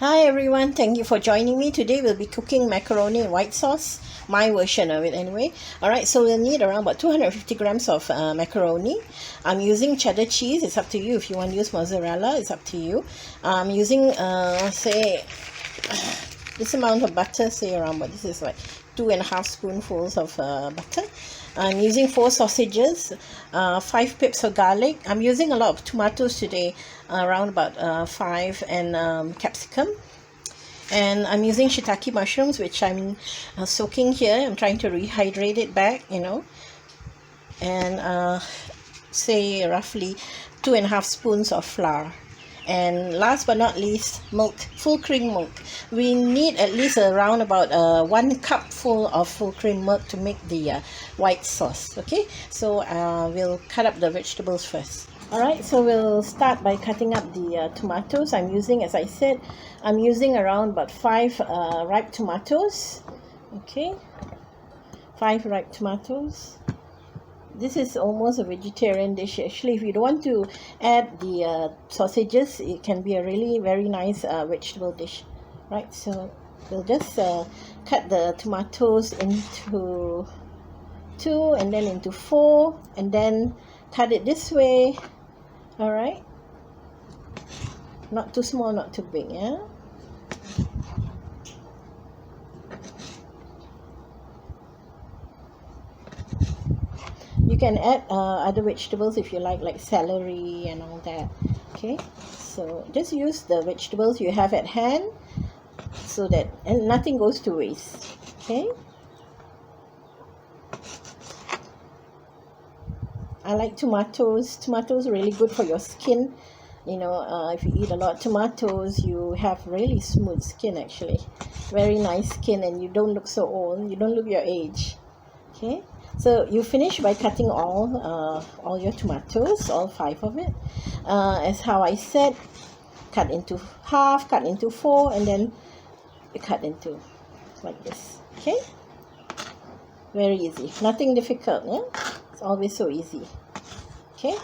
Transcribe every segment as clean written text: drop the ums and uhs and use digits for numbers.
Hi everyone, thank you for joining me. Today we'll be cooking macaroni in white sauce, my version of it anyway. Alright, so we'll need around about 250 grams of macaroni. I'm using cheddar cheese. It's up to you if you want to use mozzarella. It's up to you. I'm using say this amount of butter, say around, but this is like 2.5 spoonfuls of butter. I'm using 4 sausages, 5 pips of garlic. I'm using a lot of tomatoes today, around about 5, and capsicum. And I'm using shiitake mushrooms, which I'm soaking here. I'm trying to rehydrate it back, and say roughly 2.5 spoons of flour. And last but not least, milk, full cream milk. We need at least around about 1 cup full of full cream milk to make the white sauce. Okay, so we'll cut up the vegetables first. Alright, so we'll start by cutting up the tomatoes. I'm using, as I said, I'm using around about 5 ripe tomatoes. Okay, 5 ripe tomatoes. This is almost a vegetarian dish. Actually, if you don't want to add the sausages, it can be a really very nice vegetable dish. Right, so we'll just cut the tomatoes into 2 and then into 4 and then cut it this way. Alright, not too small, not too big, yeah. You can add other vegetables if you like celery and all that. Okay, so just use the vegetables you have at hand so that and nothing goes to waste. Okay, I like tomatoes. Tomatoes are really good for your skin. If you eat a lot of tomatoes, you have really smooth skin, actually. Very nice skin, and you don't look so old. You don't look your age. Okay, so you finish by cutting all your tomatoes, all 5 of it. As how I said, cut into half, cut into 4, and then you cut into like this. Okay, very easy, nothing difficult. Yeah, it's always so easy. Okay,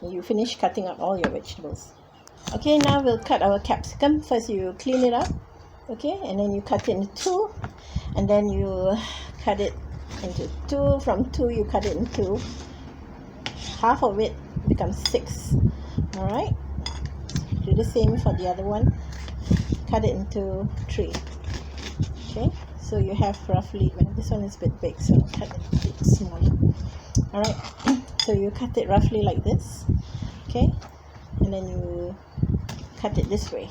you finish cutting up all your vegetables. Okay, now we'll cut our capsicum. First you clean it up, okay, and then you cut it into 2, and then you cut it into 2. From 2 you cut it into half of it becomes 6. Alright, do the same for the other one. Cut it into 3. Okay, so you have roughly, well, this one is a bit big, so I'll cut it a bit smaller. Alright, so you cut it roughly like this. Okay, and then you cut it this way,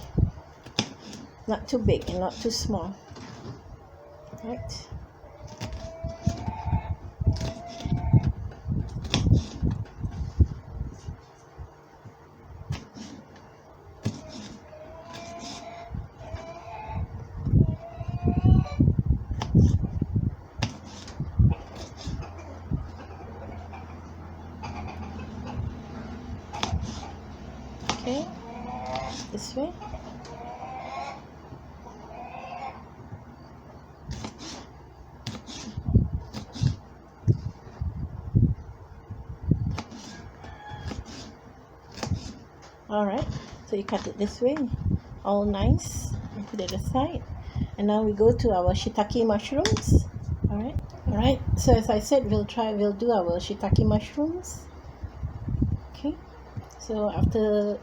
not too big and not too small. Right. Okay, this way. Alright, so you cut it this way, all nice, and put it aside. And now we go to our shiitake mushrooms. Alright, so as I said, we'll do our shiitake mushrooms. Okay, so after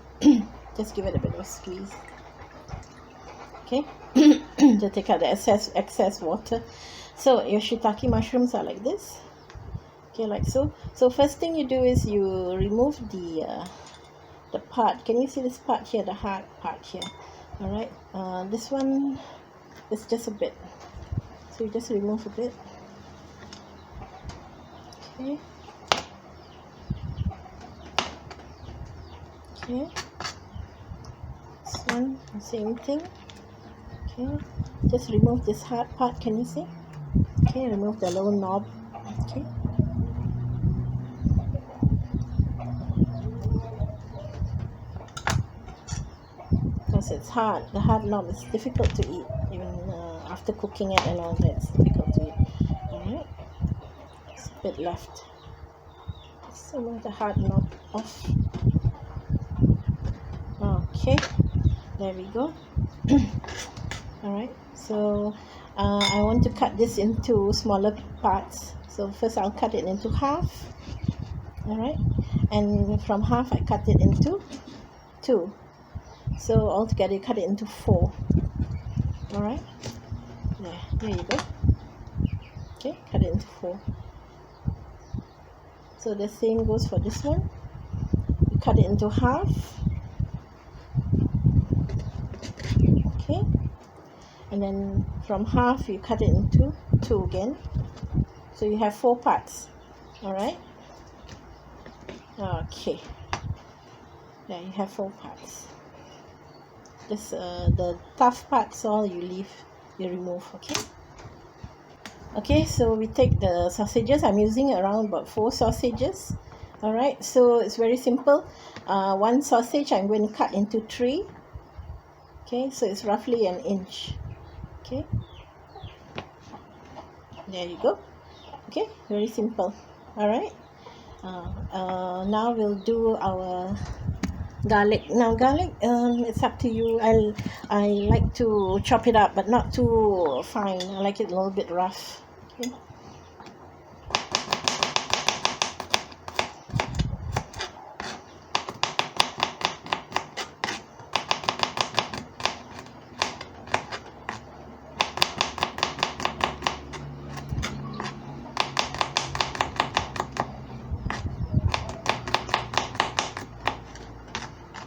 just give it a bit of a squeeze. Okay, to take out the excess water. So your shiitake mushrooms are like this. Okay, like so. So first thing you do is you remove the part. Can you see this part here, the hard part here? Alright, this one is just a bit, so you just remove a bit. Okay, okay, this one, same thing. Okay, just remove this hard part. Can you see? Okay, remove the little knob. Okay, because it's hard. The hard knob is difficult to eat, even after cooking it and all that. It's difficult to eat. Alright, it's a bit left. So remove the hard knob off. Okay, there we go. Alright, so I want to cut this into smaller parts. So first I'll cut it into half. Alright, and from half I cut it into 2. So altogether you cut it into 4. Alright, there you go. Okay, cut it into 4. So the same goes for this one. You cut it into half. Okay, and then from half you cut it into 2 again. So you have 4 parts. Alright, okay, yeah, you have 4 parts. This the tough parts all you remove. Okay, so we take the sausages. I'm using around about 4 sausages. Alright, so it's very simple. One sausage I'm going to cut into 3. Okay, so it's roughly 1 inch. Okay, there you go. Okay, very simple. Alright, now we'll do our garlic. Now garlic, it's up to you. I like to chop it up, but not too fine. I like it a little bit rough. Okay.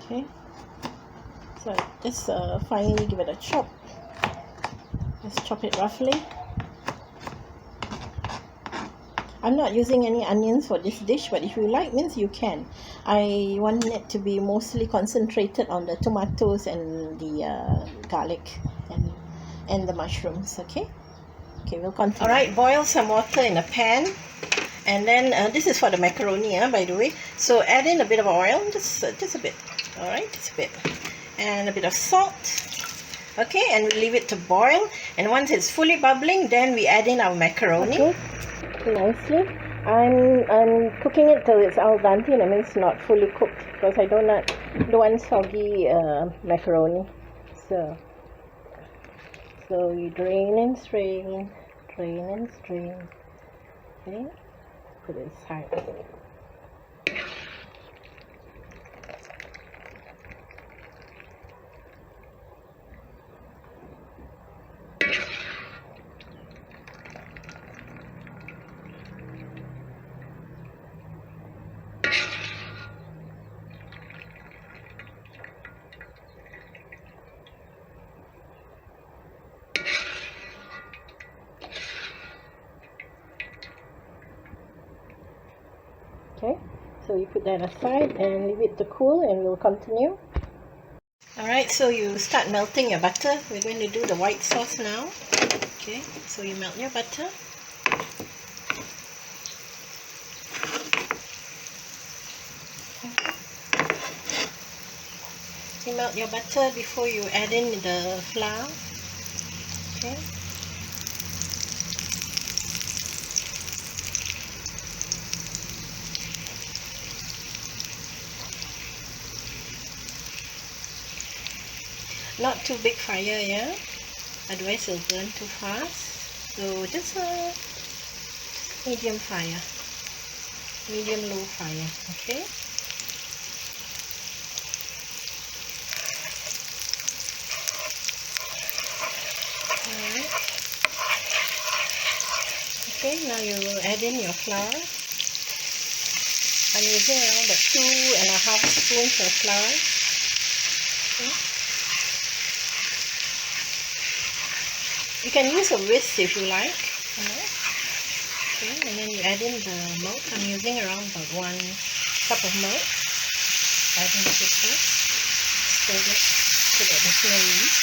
Okay, so just finally give it a chop. Just chop it roughly. I'm not using any onions for this dish, but if you like, means you can. I want it to be mostly concentrated on the tomatoes and the garlic and the mushrooms. Okay, we'll continue. Alright, boil some water in a pan, and then this is for the macaroni, by the way. So add in a bit of oil, just a bit. Alright, just a bit, and a bit of salt. Okay, and we leave it to boil, and once it's fully bubbling, then we add in our macaroni. Okay, nicely. I'm cooking it till it's al dente, and I mean it's not fully cooked because I don't want soggy macaroni. So you drain and strain, drain and strain. Okay, put it aside. Okay, so you put that aside and leave it to cool, and we'll continue. Alright, so you start melting your butter. We're going to do the white sauce now. Okay, so you melt your butter. You melt your butter before you add in the flour. Okay. Not too big fire, yeah, otherwise it'll burn too fast. So just a medium fire, medium low fire. Okay. Alright. Okay, now you will add in your flour. I'm using around about 2.5 spoons of flour. Okay. You can use a whisk if you like. Okay, and then you add in the milk. I'm using around about 1 cup of milk. Add in the sugar. Stir it so that there's no yeast.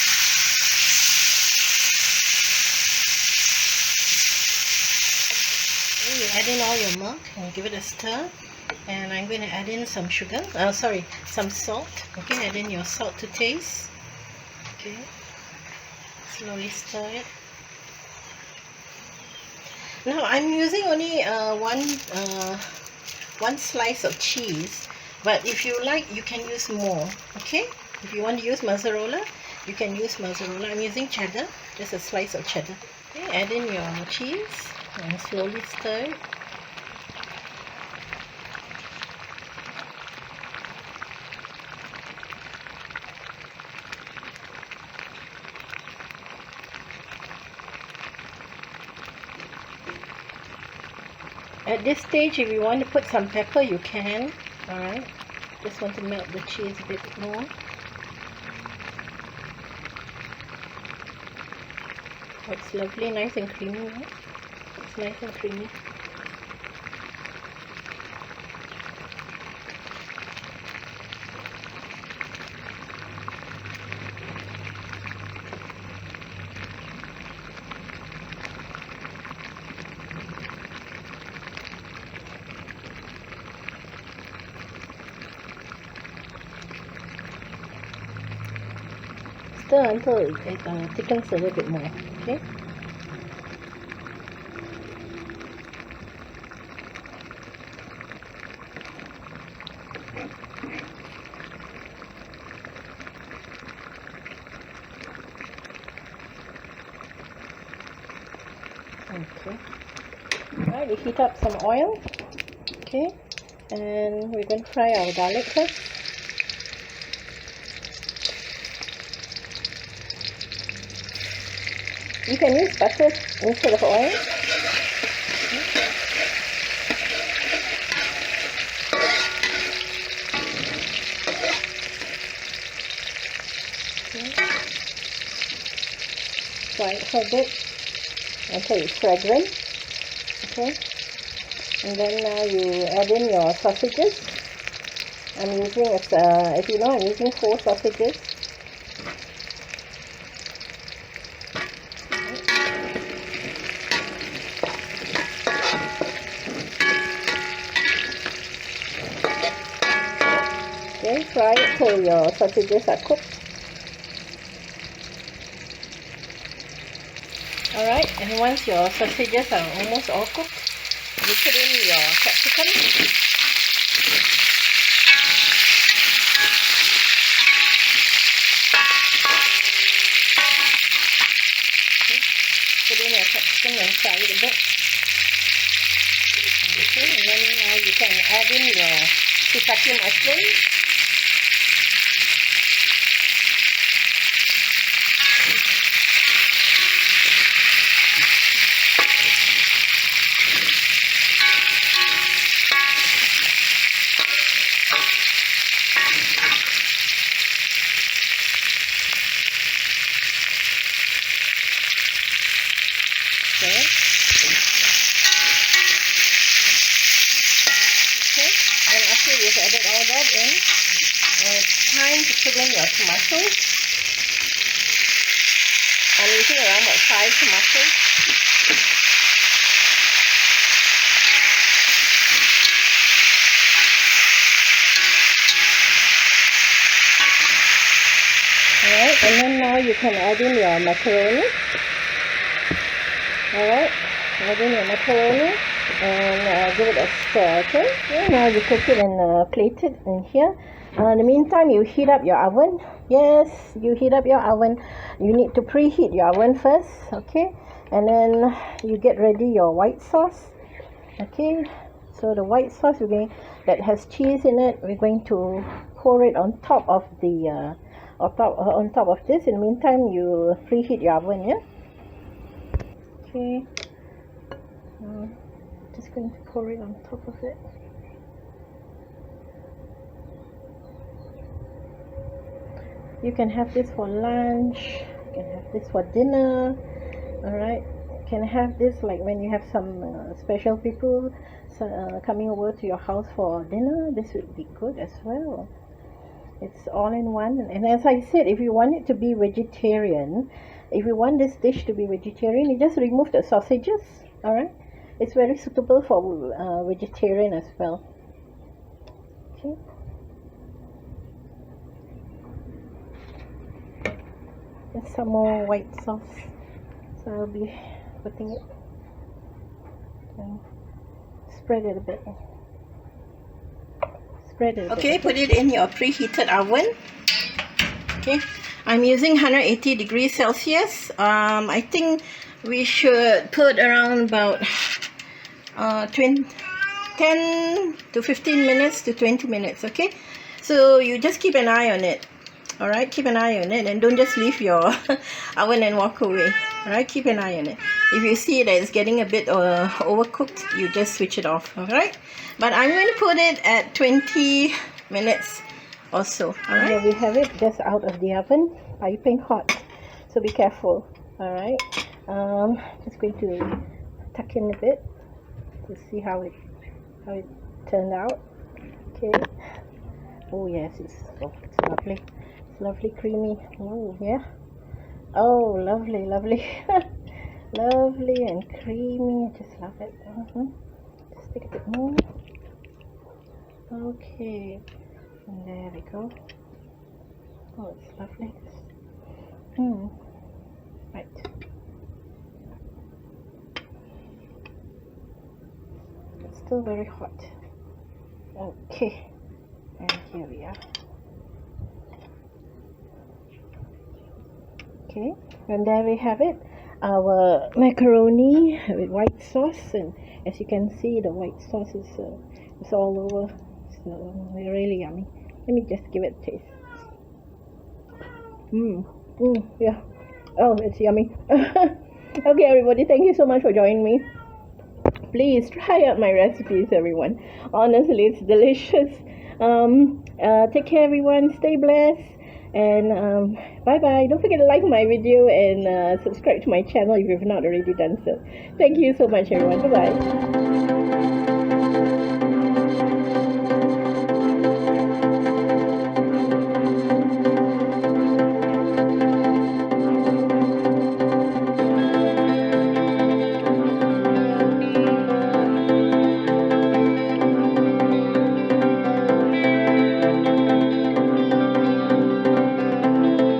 Okay, you add in all your milk and give it a stir. And I'm going to add in some sugar. Some salt. Okay, add in your salt to taste. Okay. Slowly stir it. Now I'm using only one slice of cheese, but if you like, you can use more. Okay, if you want to use mozzarella, You can use mozzarella. I'm using cheddar, just a slice of cheddar. Okay, add in your cheese and slowly stir it. At this stage, if you want to put some pepper, you can. Alright, just want to melt the cheese a bit more. Oh, it's lovely, nice and creamy. Right? It's nice and creamy. Stir until it thickens a little bit more. Okay. Okay. Alright, we heat up some oil. Okay. And we're going to fry our garlic first. You can use butter instead of oil. Fry it for a bit until it's fragrant. Okay. And then now you add in your sausages. I'm using, if you know, I'm using 4 sausages. Okay, fry it till your sausages are cooked. Alright, and once your sausages are almost all cooked, you put in your capsicum. Okay, put in your capsicum and fry it a bit. Okay, and then now you can add in your shiitake mushroom. You've added all that in, and it's time to put in your tomatoes. I'm using around about 5 tomatoes. Alright, and then now you can add in your macaroni. Alright, add in your macaroni and give it a stir, okay? And now you cook it and plate it in here. In the meantime, you heat up your oven. Yes, you heat up your oven. You need to preheat your oven first, okay? And then you get ready your white sauce, okay? So the white sauce that has cheese in it, we're going to pour it on top of the on top of this. In the meantime, you preheat your oven, yeah? Okay. Just going to pour it on top of it. You can have this for lunch, you can have this for dinner. Alright, you can have this like when you have some special people coming over to your house for dinner. This would be good as well. It's all in one. And as I said, if you want it to be vegetarian, if you want this dish to be vegetarian, you just remove the sausages. Alright, it's very suitable for vegetarian as well. Okay. And some more white sauce. So I'll be putting it and spread it a bit. Spread it a bit. Okay, put it in your preheated oven. Okay, I'm using 180 degrees Celsius. I think we should put around about 10 to 15 minutes to 20 minutes, okay? So you just keep an eye on it. All right, keep an eye on it, and don't just leave your oven and walk away. All right, keep an eye on it. If you see that it's getting a bit overcooked, you just switch it off. All right, but I'm going to put it at 20 minutes or so. All right, here we have it, just out of the oven, piping hot, so be careful. All right, just going to tuck in a bit to see how it turned out. Okay. Oh yes, it's lovely. It's lovely, creamy. Oh yeah. Oh, lovely, lovely. Lovely and creamy. I just love it. Just take a bit more. Okay. And there we go. Oh, it's lovely. Right. It's still very hot. Okay. And here we are. Okay, and there we have it, our macaroni with white sauce, and as you can see, the white sauce is all over, so really yummy. Let me just give it a taste. Yeah. Oh, it's yummy. Okay, everybody, thank you so much for joining me. Please try out my recipes, everyone. Honestly, it's delicious. Take care, everyone. Stay blessed. And bye bye. Don't forget to like my video and subscribe to my channel if you've not already done so. Thank you so much, everyone. Bye bye.